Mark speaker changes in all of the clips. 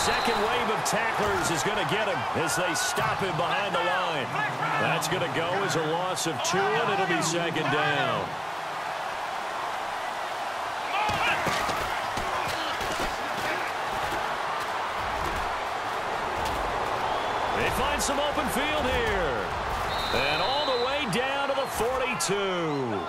Speaker 1: second wave of tacklers is going to get him as they stop him behind the line. That's going to go as a loss of 2, and it'll be second down. They find some open field here. And all the way down to the 42.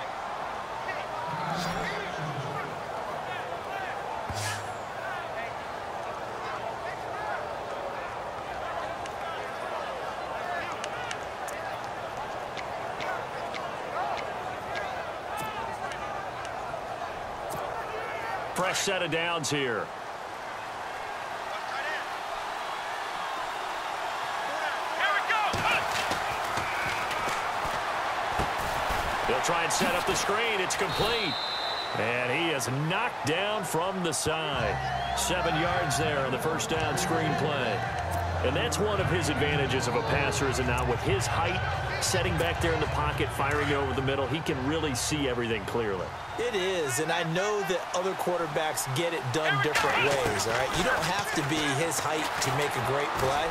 Speaker 1: Fresh set of downs here. They'll try and set up the screen. It's complete. And he is knocked down from the side. 7 yards there on the first down screen play. And that's one of his advantages of a passer, is it not? With his height, setting back there in the pocket, firing it over the middle, he can really see everything clearly.
Speaker 2: It is, and I know that other quarterbacks get it done different ways, all right? You don't have to be his height to make a great play.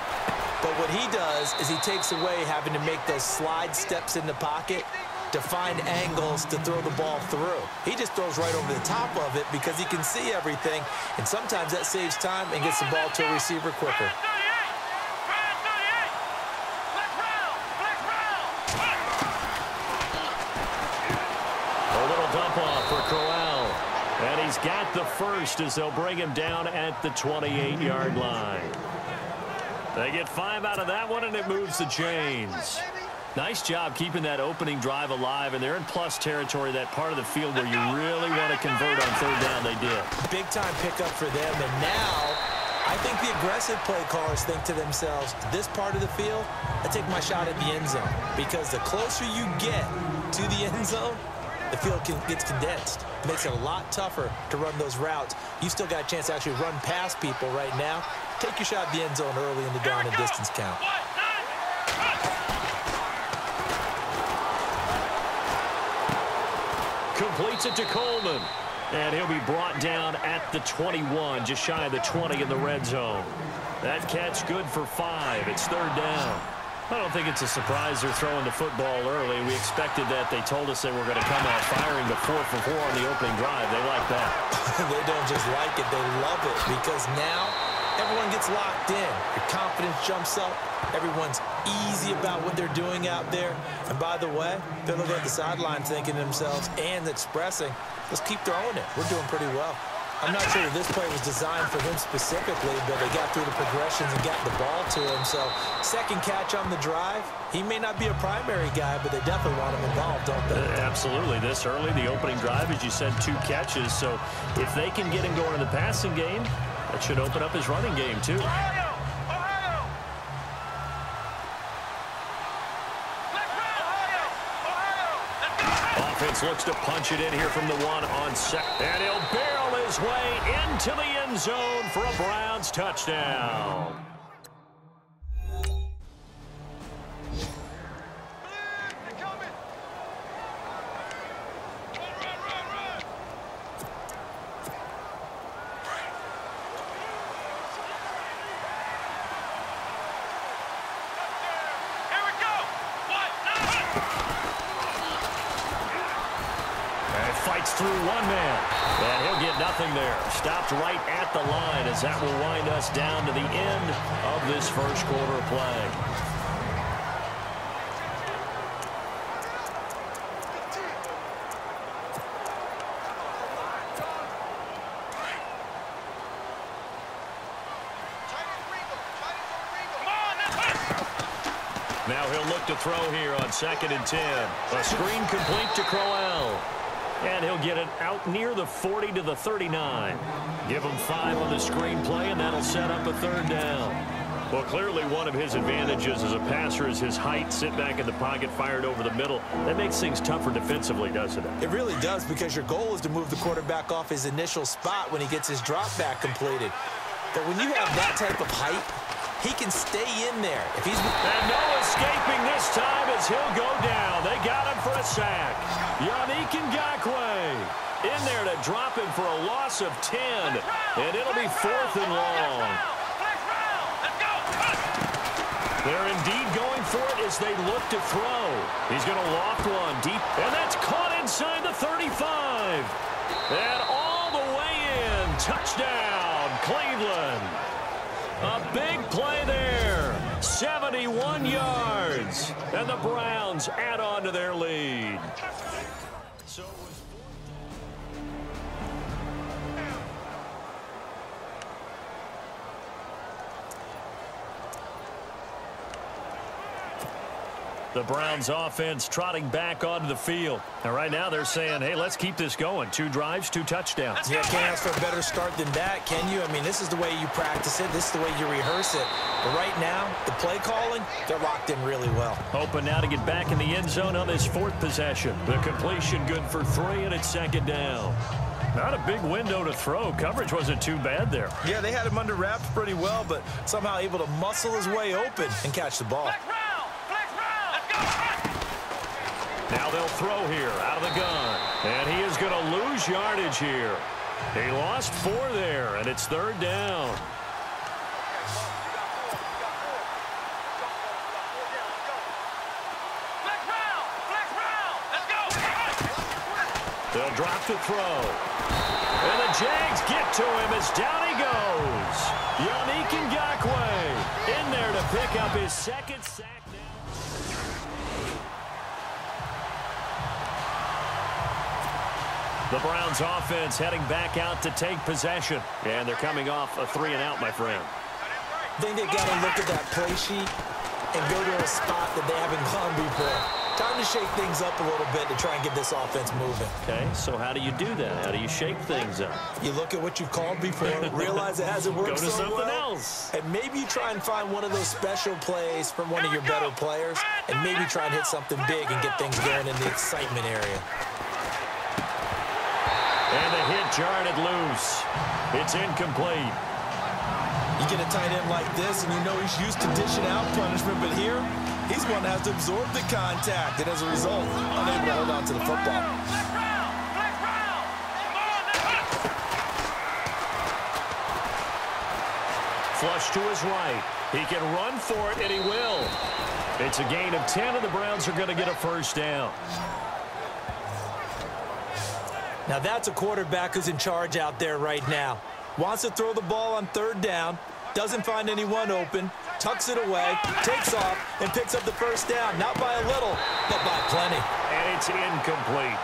Speaker 2: But what he does is he takes away having to make those slide steps in the pocket to find angles to throw the ball through. He just throws right over the top of it because he can see everything, and sometimes that saves time and gets the ball to a receiver quicker.
Speaker 1: And he's got the first as they'll bring him down at the 28-yard line. They get 5 out of that one, and it moves the chains. Nice job keeping that opening drive alive, and they're in plus territory, that part of the field where you really want to convert on third down. They did.
Speaker 2: Big-time pickup for them, and now I think the aggressive play callers think to themselves, this part of the field, I take my shot at the end zone, because the closer you get to the end zone, the field gets condensed. It makes it a lot tougher to run those routes. You still got a chance to actually run past people right now. Take your shot at the end zone early in the down and distance count.
Speaker 1: Completes it to Coleman. And he'll be brought down at the 21, just shy of the 20 in the red zone. That catch good for 5. It's third down. I don't think it's a surprise they're throwing the football early. We expected that. They told us they were going to come out firing, but 4 for 4 on the opening drive. They like that.
Speaker 2: They don't just like it. They love it, because now everyone gets locked in. Your confidence jumps up. Everyone's easy about what they're doing out there. And by the way, they're looking at the sideline thinking to themselves and expressing, let's keep throwing it. We're doing pretty well. I'm not sure that this play was designed for him specifically, but they got through the progressions and got the ball to him. So second catch on the drive. He may not be a primary guy, but they definitely want him involved, don't they?
Speaker 1: Absolutely. This early, the opening drive, as you said, 2 catches. So if they can get him going in the passing game, that should open up his running game too. Offense looks to punch it in here from the 1 on set. And he'll barrel his way into the end zone for a Browns touchdown. Through one man, and he'll get nothing there. Stopped right at the line, as that will wind us down to the end of this first quarter of play. Now he'll look to throw here on 2nd and 10. A screen complete to Crowell. And he'll get it out near the 40 to the 39. Give him 5 on the screenplay, and that'll set up a third down. Well, clearly one of his advantages as a passer is his height. Sit back in the pocket, fired over the middle. That makes things tougher defensively, doesn't it?
Speaker 2: It really does, because your goal is to move the quarterback off his initial spot when he gets his drop back completed. But when you have that type of height, he can stay in there. If he's...
Speaker 1: And no escaping this time as he'll go down. They got him for a sack. Yannick Ngakoue in there to drop him for a loss of 10. And it'll be 4th and long. They're indeed going for it as they look to throw. He's going to loft one deep, and that's caught inside the 35. And all the way in. Touchdown, Cleveland. A big play there. 71 yards. And the Browns add on to their lead. So the Browns offense trotting back onto the field. And right now they're saying, hey, let's keep this going. 2 drives, 2 touchdowns.
Speaker 2: Yeah, can't ask for a better start than that, can you? I mean, this is the way you practice it. This is the way you rehearse it. But right now, the play calling, they're locked in really well.
Speaker 1: Hoping now to get back in the end zone on this 4th possession. The completion good for 3, and it's 2nd down. Not a big window to throw. Coverage wasn't too bad there.
Speaker 2: Yeah, they had him under wraps pretty well, but somehow able to muscle his way open and catch the ball.
Speaker 1: Now they'll throw here out of the gun. And he is going to lose yardage here. He lost 4 there, and it's 3rd down. They'll drop to throw. And the Jags get to him as down he goes. Yannick Ngakoue in there to pick up his 2nd sack. The Browns offense heading back out to take possession. And they're coming off a 3-and-out, my friend.
Speaker 2: I think they got to look at that play sheet and go to a spot that they haven't gone before. Time to shake things up a little bit to try and get this offense moving.
Speaker 1: Okay, so how do you do that? How do you shake things up?
Speaker 2: You look at what you've called before, realize it hasn't worked
Speaker 1: so
Speaker 2: well.
Speaker 1: Go to something else.
Speaker 2: And maybe you try and find one of those special plays from one of your better players, and maybe try and hit something big and get things going in the excitement area.
Speaker 1: And the hit jarred it loose. It's incomplete.
Speaker 2: You get a tight end like this, and you know he's used to dishing out punishment, but here, he's one that has to absorb the contact, and as a result, unable to hold on to the football.
Speaker 1: Flush to his right. He can run for it, and he will. It's a gain of 10, and the Browns are going to get a 1st down.
Speaker 2: Now that's a quarterback who's in charge out there right now. Wants to throw the ball on 3rd down, doesn't find anyone open, tucks it away, takes off, and picks up the 1st down. Not by a little, but by plenty.
Speaker 1: And it's incomplete.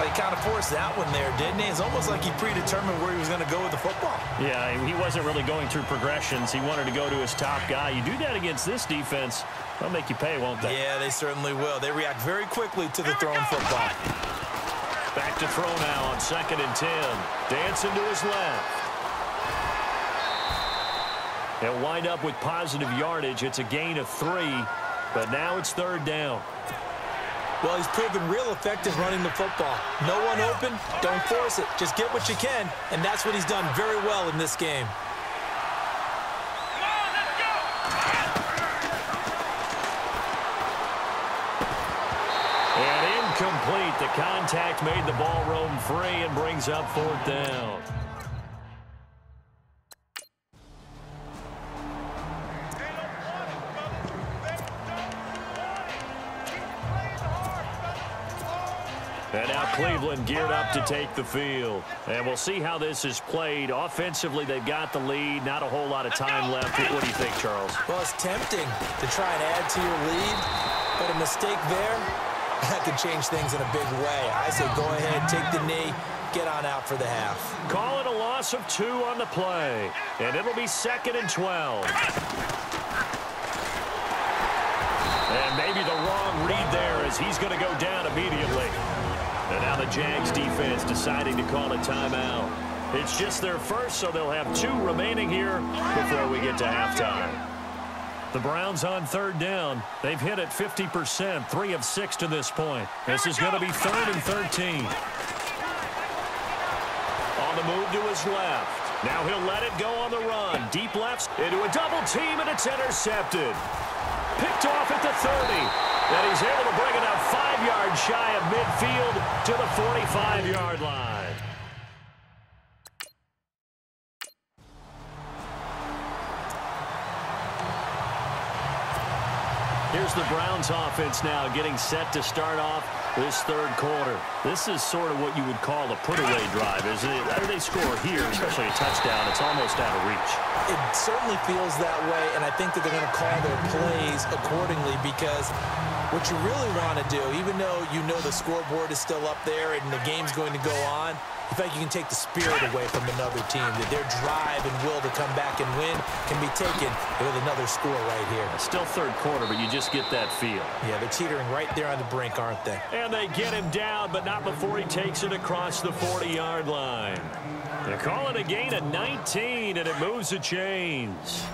Speaker 2: He kind of forced that one there, didn't he? It's almost like he predetermined where he was going to go with the football.
Speaker 1: Yeah, he wasn't really going through progressions. He wanted to go to his top guy. You do that against this defense, they'll make you pay, won't they?
Speaker 2: Yeah, they certainly will. They react very quickly to the thrown football.
Speaker 1: Back to throw now on 2nd and 10. Dancing to his left. They'll wind up with positive yardage. It's a gain of 3, but now it's 3rd down.
Speaker 2: Well, he's proven real effective running the football. No one open, don't force it. Just get what you can, and that's what he's done very well in this game.
Speaker 1: And incomplete. The contact made the ball roam free and brings up 4th down. And now Cleveland geared up to take the field. And we'll see how this is played. Offensively, they've got the lead. Not a whole lot of time left. What do you think, Charles?
Speaker 2: Well, it's tempting to try and add to your lead, but a mistake there, that could change things in a big way. I say go ahead, take the knee, get on out for the half.
Speaker 1: Call it a loss of 2 on the play. And it'll be 2nd and 12. And maybe the wrong read there as he's going to go down immediately. And now the Jags defense deciding to call a timeout. It's just their first, so they'll have 2 remaining here before we get to halftime. The Browns on 3rd down. They've hit it 50%, 3 of 6 to this point. This is going to be 3rd and 13. On the move to his left. Now he'll let it go on the run. Deep left into a double team, and it's intercepted. Picked off at the 30. And he's able to bring it up 5 yards shy of midfield to the 45-yard line. Here's the Browns offense now getting set to start off this third quarter. This is sort of what you would call a put-away drive, isn't it? After they score here, especially a touchdown, it's almost out of reach.
Speaker 2: It certainly feels that way, and I think that they're going to call their plays accordingly because what you really want to do, even though you know the scoreboard is still up there and the game's going to go on, in fact, you can take the spirit away from another team, that their drive and will to come back and win can be taken with another score right here.
Speaker 1: Still third quarter, but you just get that feel.
Speaker 2: Yeah, they're teetering right there on the brink, aren't they?
Speaker 1: And they get him down, but not before he takes it across the 40-yard line. They call it a gain of 19, and it moves the chains.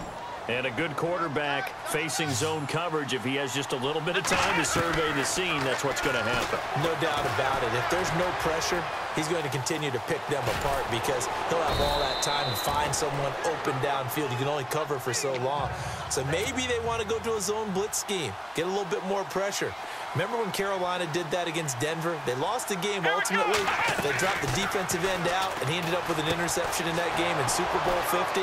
Speaker 1: And a good quarterback facing zone coverage. If he has just a little bit of time to survey the scene, that's what's going to happen.
Speaker 2: No doubt about it. If there's no pressure, he's going to continue to pick them apart because he'll have all that time to find someone open downfield. He can only cover for so long. So maybe they want to go to a zone blitz scheme, get a little bit more pressure. Remember when Carolina did that against Denver? They lost the game ultimately. They dropped the defensive end out, and he ended up with an interception in that game in Super Bowl 50.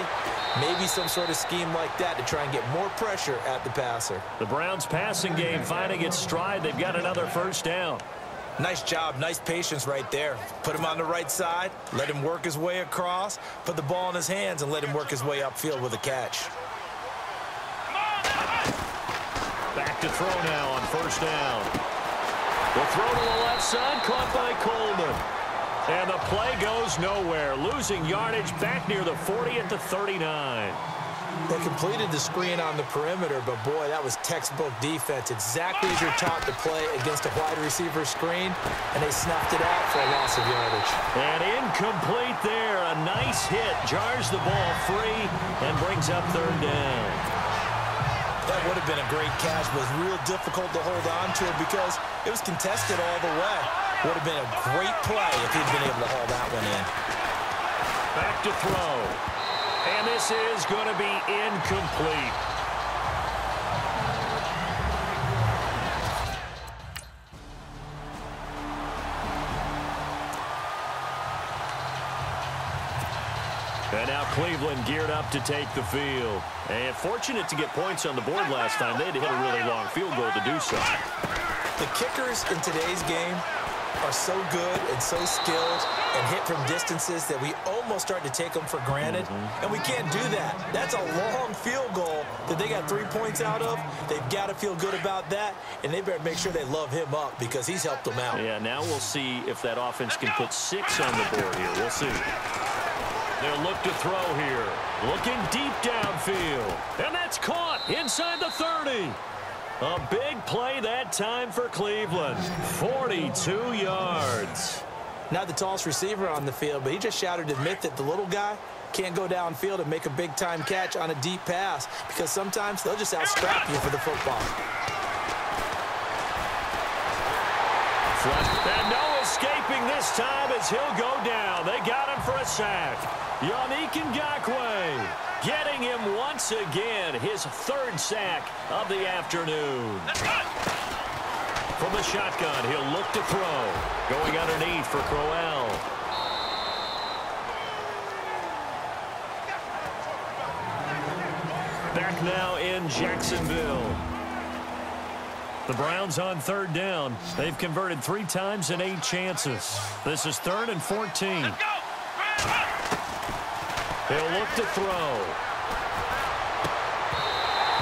Speaker 2: Maybe some sort of scheme like that to try and get more pressure at the passer.
Speaker 1: The Browns passing game finding its stride. They've got another first down.
Speaker 2: Nice job, nice patience right there. Put him on the right side, let him work his way across, put the ball in his hands, and let him work his way upfield with a catch.
Speaker 1: Back to throw now on first down. The throw to the left side, caught by Coleman. And the play goes nowhere. Losing yardage back near the 40 at the 39.
Speaker 2: They completed the screen on the perimeter, but boy, that was textbook defense. Exactly as you're taught to play against a wide receiver screen, and they snuffed it out for a loss of yardage.
Speaker 1: And incomplete there. A nice hit. Jars the ball free and brings up third down.
Speaker 2: That would have been a great catch, but it was real difficult to hold on to it because it was contested all the way. Would have been a great play if he'd been able to haul that one in.
Speaker 1: Back to throw. And this is going to be incomplete. And now Cleveland geared up to take the field. And fortunate to get points on the board last time. They had to hit a really long field goal to do so.
Speaker 2: The kickers in today's game are so good and so skilled and hit from distances that we almost start to take them for granted. And we can't do that. That's a long field goal that they got 3 points out of. They've got to feel good about that, and they better make sure they love him up because he's helped them out.
Speaker 1: Yeah, now we'll see if that offense can put 6 on the board here. We'll see. They'll look to throw here. Looking deep downfield. And that's caught inside the 30. A big play that time for Cleveland. 42 yards.
Speaker 2: Not the tallest receiver on the field, but he just shouted to admit that the little guy can't go downfield and make a big-time catch on a deep pass because sometimes they'll just outstrap you for the football.
Speaker 1: And no escaping this time as he'll go down. They got him for a sack. Yannick Ngakoue getting him once again, his third sack of the afternoon. From the shotgun, he'll look to throw. Going underneath for Crowell. Back now in Jacksonville. The Browns on third down. They've converted 3 times in 8 chances. This is 3rd and 14. He'll look to throw.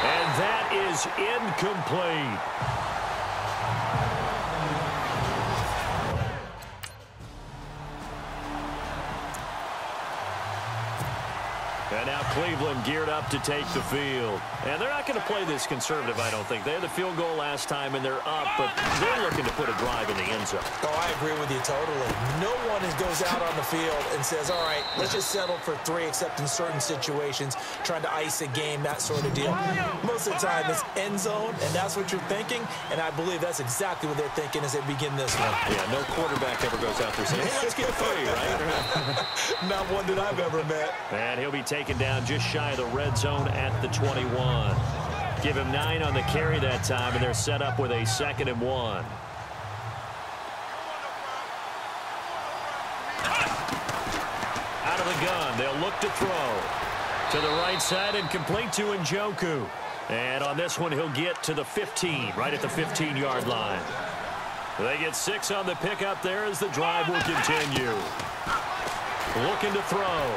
Speaker 1: And that is incomplete. And now Cleveland geared up to take the field. And they're not going to play this conservative, I don't think. They had the field goal last time, and they're up, but they're looking to put a drive in the end zone.
Speaker 2: Oh, I agree with you totally. No one goes out on the field and says, all right, let's just settle for 3, except in certain situations, trying to ice a game, that sort of deal. Most of the time, it's end zone, and that's what you're thinking, and I believe that's exactly what they're thinking as they begin this one.
Speaker 1: Yeah, no quarterback ever goes out there saying, hey, let's get 3, right?
Speaker 2: Not one that I've ever met.
Speaker 1: And he'll be taken down just shy of the red zone at the 21. Give him 9 on the carry that time, and they're set up with a 2nd and 1. Out of the gun, they'll look to throw. To the right side and complete to Njoku. And on this one, he'll get to the 15, right at the 15-yard line. They get 6 on the pickup there as the drive will continue. Looking to throw.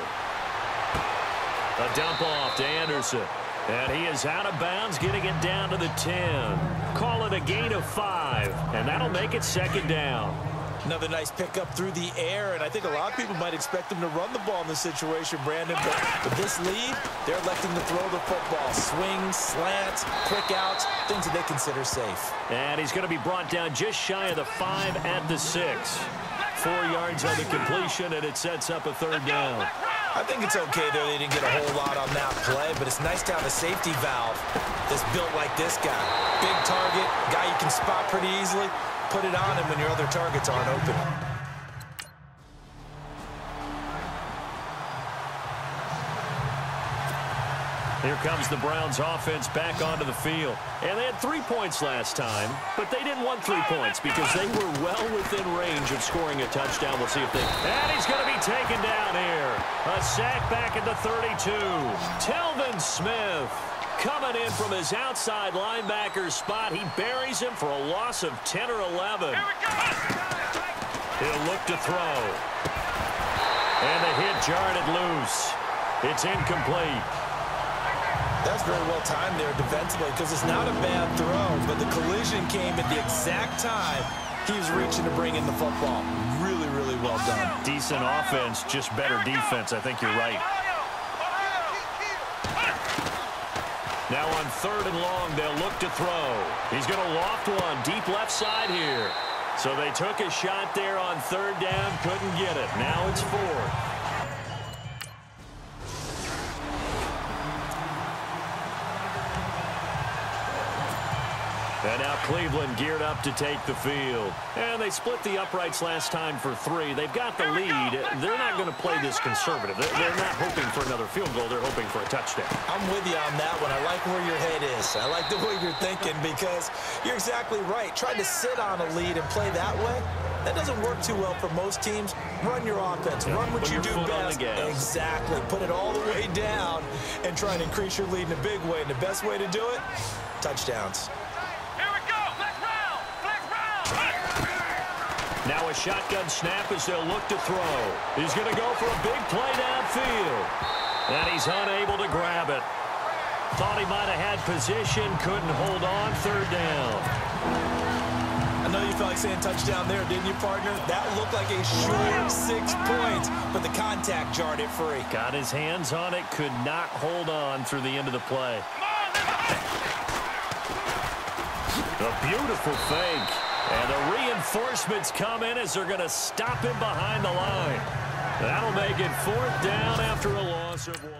Speaker 1: A dump off to Anderson. And he is out of bounds, getting it down to the 10. Call it a gain of 5, and that'll make it 2nd down.
Speaker 2: Another nice pickup through the air, and I think a lot of people might expect him to run the ball in this situation, Brandon. But with this lead, they're electing to throw the football. Swings, slants, quick outs, things that they consider safe.
Speaker 1: And he's going to be brought down just shy of the 5 at the 6. 4 yards on the completion, and it sets up a 3rd down.
Speaker 2: I think it's okay, though, they didn't get a whole lot on that play, but it's nice to have a safety valve that's built like this guy. Big target, guy you can spot pretty easily. Put it on him when your other targets aren't open.
Speaker 1: Here comes the Browns offense back onto the field. And they had 3 points last time, but they didn't want 3 points because they were well within range of scoring a touchdown. We'll see if they... And he's going to be taken down here. A sack back at the 32. Telvin Smith coming in from his outside linebacker spot. He buries him for a loss of 10 or 11. He'll look to throw. And the hit jarred it loose. It's incomplete.
Speaker 2: That's very well timed there defensively because it's not a bad throw, but the collision came at the exact time he was reaching to bring in the football. Really, really well done.
Speaker 1: Decent offense, just better defense. I think you're right. Now on 3rd and long, they'll look to throw. He's going to loft one deep left side here. So they took a shot there on 3rd down, couldn't get it. Now it's 4th. And now Cleveland geared up to take the field. And they split the uprights last time for 3. They've got the lead. They're not going to play this conservative. They're not hoping for another field goal. They're hoping for a touchdown.
Speaker 2: I'm with you on that one. I like where your head is. I like the way you're thinking because you're exactly right. Trying to sit on a lead and play that way, that doesn't work too well for most teams. Run your offense. Run what you do best. Exactly. Put it all the way down and try and increase your lead in a big way. And the best way to do it, touchdowns.
Speaker 1: Now a shotgun snap as they'll look to throw. He's going to go for a big play downfield. And he's unable to grab it. Thought he might have had position, couldn't hold on. 3rd down.
Speaker 2: I know you felt like saying touchdown there, didn't you, partner? That looked like a short 6 points, but the contact jarred it free.
Speaker 1: Got his hands on it, could not hold on through the end of the play. A beautiful fake. And the reinforcements come in as they're going to stop him behind the line. That'll make it 4th down after a loss of 1.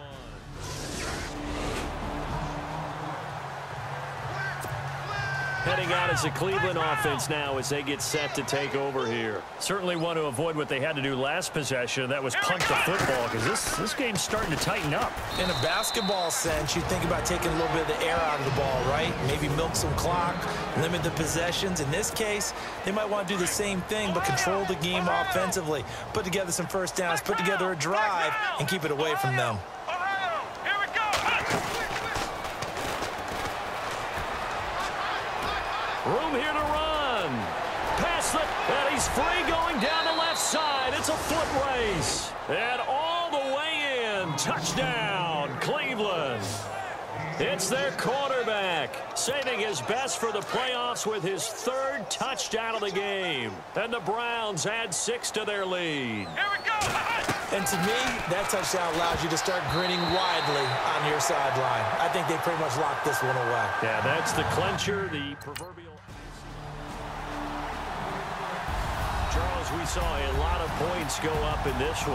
Speaker 1: Heading out as the Cleveland offense now as they get set to take over here. Certainly want to avoid what they had to do last possession. That was punt the football because this game's starting to tighten up.
Speaker 2: In a basketball sense, you think about taking a little bit of the air out of the ball, right? Maybe milk some clock, limit the possessions. In this case, they might want to do the same thing but control the game offensively. Put together some first downs, put together a drive, and keep it away from them.
Speaker 1: Room here to run. Pass it, and he's free going down the left side. It's a foot race. And all the way in. Touchdown, Cleveland. It's their quarterback, saving his best for the playoffs with his 3rd touchdown of the game. And the Browns add 6 to their lead.
Speaker 2: Here we go. And to me, that touchdown allows you to start grinning widely on your sideline. I think they pretty much locked this one away.
Speaker 1: Yeah, that's the clincher, the proverbial... Charles, we saw a lot of points go up in this one.